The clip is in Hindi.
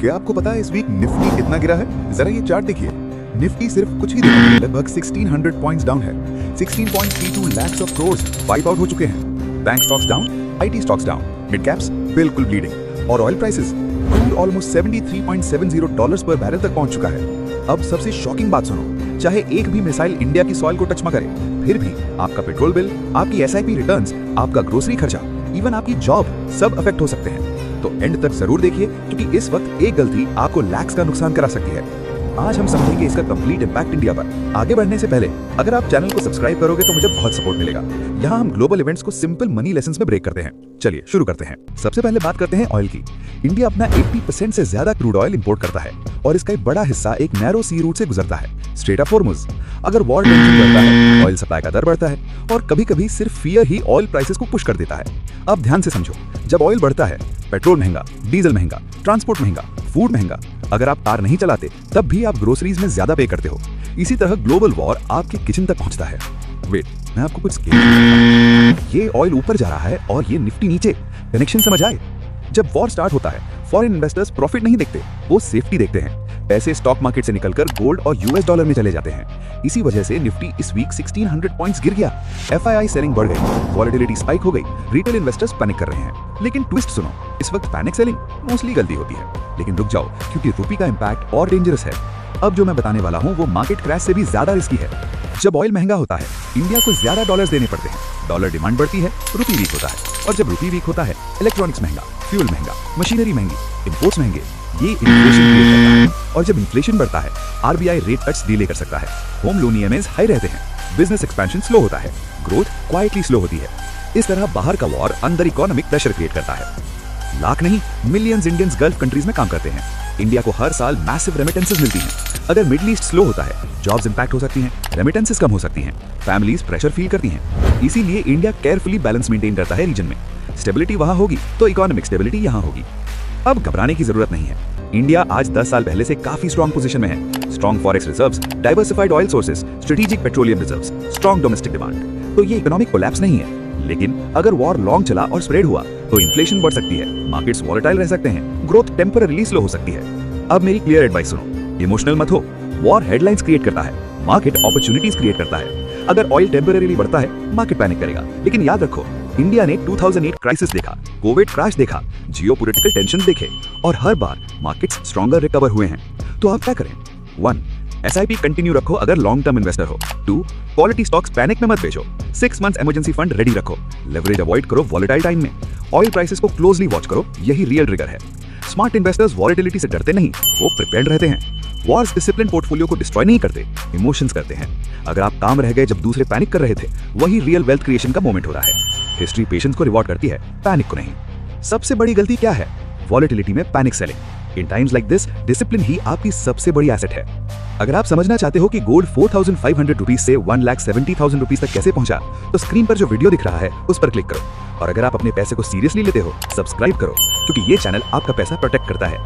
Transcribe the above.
क्या आपको पता है इस वीक निफ्टी कितना गिरा है? जरा ये चार्ट देखिए। निफ्टी सिर्फ कुछ ही दिनों में लगभग 1600 पॉइंट्स डाउन है। 16.32 lakh of crores wipe out हो चुके हैं। Bank stocks down, IT stocks down, mid caps बिल्कुल ब्लीडिंग और ऑयल प्राइसेस क्रूड ऑलमोस्ट $73.70 पर बैरल तक पहुंच चुका है। अब सबसे शॉकिंग बात सुनो, चाहे एक भी मिसाइल इंडिया की सॉइल को टच न करे, फिर भी आपका पेट्रोल बिल, आपकी एसआईपी रिटर्न्स, आपका ग्रोसरी खर्चा, इवन आपकी जॉब सब अफेक्ट हो सकते हैं। तो एंड तक जरूर देखिए, क्योंकि इस वक्त एक गलती आपको लैक्स का नुकसान करा सकती है। आज हम समझेंगे इसका कंप्लीट इंपैक्ट इंडिया पर। आगे बढ़ने से पहले अगर आप चैनल को सब्सक्राइब करोगे तो मुझे बहुत सपोर्ट मिलेगा। यहाँ हम ग्लोबल इवेंट्स को सिंपल मनी लेसन्स में ब्रेक करते हैं। चलिए शुरू करते हैं। सबसे पहले बात करते हैं ऑयल की। इंडिया अपना 80% से ज्यादा क्रूड ऑयल इंपोर्ट करता है और इसका एक बड़ा हिस्सा एक नैरो सी रूट से गुजरता है, स्ट्रेट ऑफ हॉर्मुज। अगर वॉर टेंशन बढ़ता है, ऑयल सप्लाई का दर बढ़ता है और कभी-कभी सिर्फ फियर ही ऑयल प्राइसेस को पुश कर देता है। अब ध्यान से समझो, जब ऑयल बढ़ता है, पेट्रोल महंगा, डीजल महंगा, ट्रांसपोर्ट महंगा, फूड महंगा। अगर आप कार नहीं चलाते तब भी आप ग्रोसरीज में ज्यादा पे करते हो। इसी तरह ग्लोबल वॉर आपके किचन तक पहुंचता है। वेट, मैं आपको कुछ ये ऑयल ऊपर जा रहा है और ये निफ्टी नीचे। कनेक्शन समझ आए? जब वॉर स्टार्ट होता है, फॉरेन इन्वेस्टर्स प्रॉफिट नहीं देखते, वो सेफ्टी देखते हैं। पैसे स्टॉक मार्केट से निकलकर गोल्ड और यूएस डॉलर में चले जाते हैं। इसी वजह से निफ्टी इस वीक 1600 पॉइंट्स गिर गया। एफआईआई सेलिंग बढ़ गई, वॉलेटिलिटी स्पाइक हो गई, रिटेल इन्वेस्टर्स पैनिक कर रहे हैं। लेकिन ट्विस्ट सुनो, इस वक्त पैनिक सेलिंग मोस्टली गलती होती है। लेकिन रुक जाओ, क्योंकि रुपी का इंपैक्ट और डेंजरस है। अब जो मैं बताने वाला हूँ वो मार्केट क्रैश से भी ज्यादा रिस्की है। जब ऑयल महंगा होता है, इंडिया को ज्यादा डॉलर्स देने पड़ते हैं। डॉलर डिमांड बढ़ती है, रुपी वीक होता है। और जब रुपी वीक होता है, इलेक्ट्रॉनिक्स महंगा, फ्यूल महंगा, मशीनरी महंगी, इंपोर्ट्स महंगे। ये इन्फ्लेशन क्रिएट करता है। और जब इन्फ्लेशन बढ़ता है, आरबीआई रेट कट्स डिले कर सकता है। होम लोन ईएमआईज हाई रहते हैं। बिजनेस एक्सपेंशन स्लो होता है। ग्रोथ क्वाइटली स्लो होती है। इस तरह बाहर का वॉर अंदर इकोनॉमिक प्रेशर क्रिएट करता है। लाख नहीं, मिलियंस इंडियंस गल्फ कंट्रीज में काम करते हैं। इंडिया को हर साल मैसिव रेमिटेंसेस मिलती हैं। अगर मिडिल ईस्ट स्लो होता है, जॉब्स इंपैक्ट हो सकती हैं, रेमिटेंसेस कम हो सकती हैं, फैमिलीज प्रेशर फील करती हैं। इसीलिए इंडिया केयरफुली बैलेंस मेंटेन करता है रीजन में। स्टेबिलिटी वहां होगी तो इकोनॉमिक स्टेबिलिटी यहां होगी। अब घबराने की जरूरत नहीं है। इंडिया आज 10 साल पहले से काफी स्ट्रॉन्ग पोजीशन में है। Strong forex reserves, diversified oil sources, strategic petroleum reserves, strong domestic demand. तो ये इकोनॉमिक कोलैप्स नहीं है। लेकिन अगर वॉर लॉन्ग चला और स्प्रेड हुआ तो इन्फ्लेशन बढ़ सकती है, मार्केट्स वॉलेटाइल रह सकते हैं, ग्रोथ टेम्पररीली स्लो हो सकती है। अब मेरी क्लियर एडवाइस सुनो, इमोशनल मत हो। वॉर हेडलाइंस क्रिएट करता है, मार्केट अपॉर्चुनिटीज क्रिएट करता है। अगर ऑयल टेम्पररीली बढ़ता है, मार्केट पैनिक करेगा। लेकिन याद रखो, इंडिया ने 2008 क्राइसिस देखा, कोविड क्रैश देखा, जियोपॉलिटिकल टेंशन देखे और हर बार मार्केट्स स्ट्रॉन्गर रिकवर हुए हैं। तो आप क्या करें? 1. एसआईपी कंटिन्यू रखो अगर लॉन्ग टर्म इन्वेस्टर हो। 2. क्वालिटी स्टॉक्स पैनिक में मत बेचो। 6 मंथ्स इमरजेंसी फंड रेडी रखो। लेवरेज अवॉइड करो वॉलेटाइल टाइम में। ऑयल प्राइसेस को क्लोजली वॉच करो, यही रियल ट्रिगर है। स्मार्ट इन्वेस्टर्स वॉलेटिलिटी से डरते नहीं, वो प्रिपेयर्ड रहते हैं। वॉर्स डिसिप्लिन पोर्टफोलियो को डिस्ट्रॉय नहीं करते, इमोशंस करते हैं। अगर आप काम रह गए जब दूसरे पैनिक कर रहे थे, वही रियल वेल्थ क्रिएशन का मोमेंट हो रहा है। हिस्ट्री पेशेंस को रिवॉर्ड करती है, पैनिक को नहीं। सबसे बड़ी गलती क्या है? वॉलेटिलिटी में panic selling. In times like this, discipline ही आपकी सबसे बड़ी एसेट है। अगर आप समझना चाहते हो कि गोल्ड 4500 रुपीज से 1,70,000 रुपीज तक कैसे पहुंचा, तो स्क्रीन पर जो वीडियो दिख रहा है उस पर क्लिक करो। और अगर आप अपने पैसे को सीरियसली लेते हो, सब्सक्राइब करो, क्योंकि ये चैनल आपका पैसा प्रोटेक्ट करता है।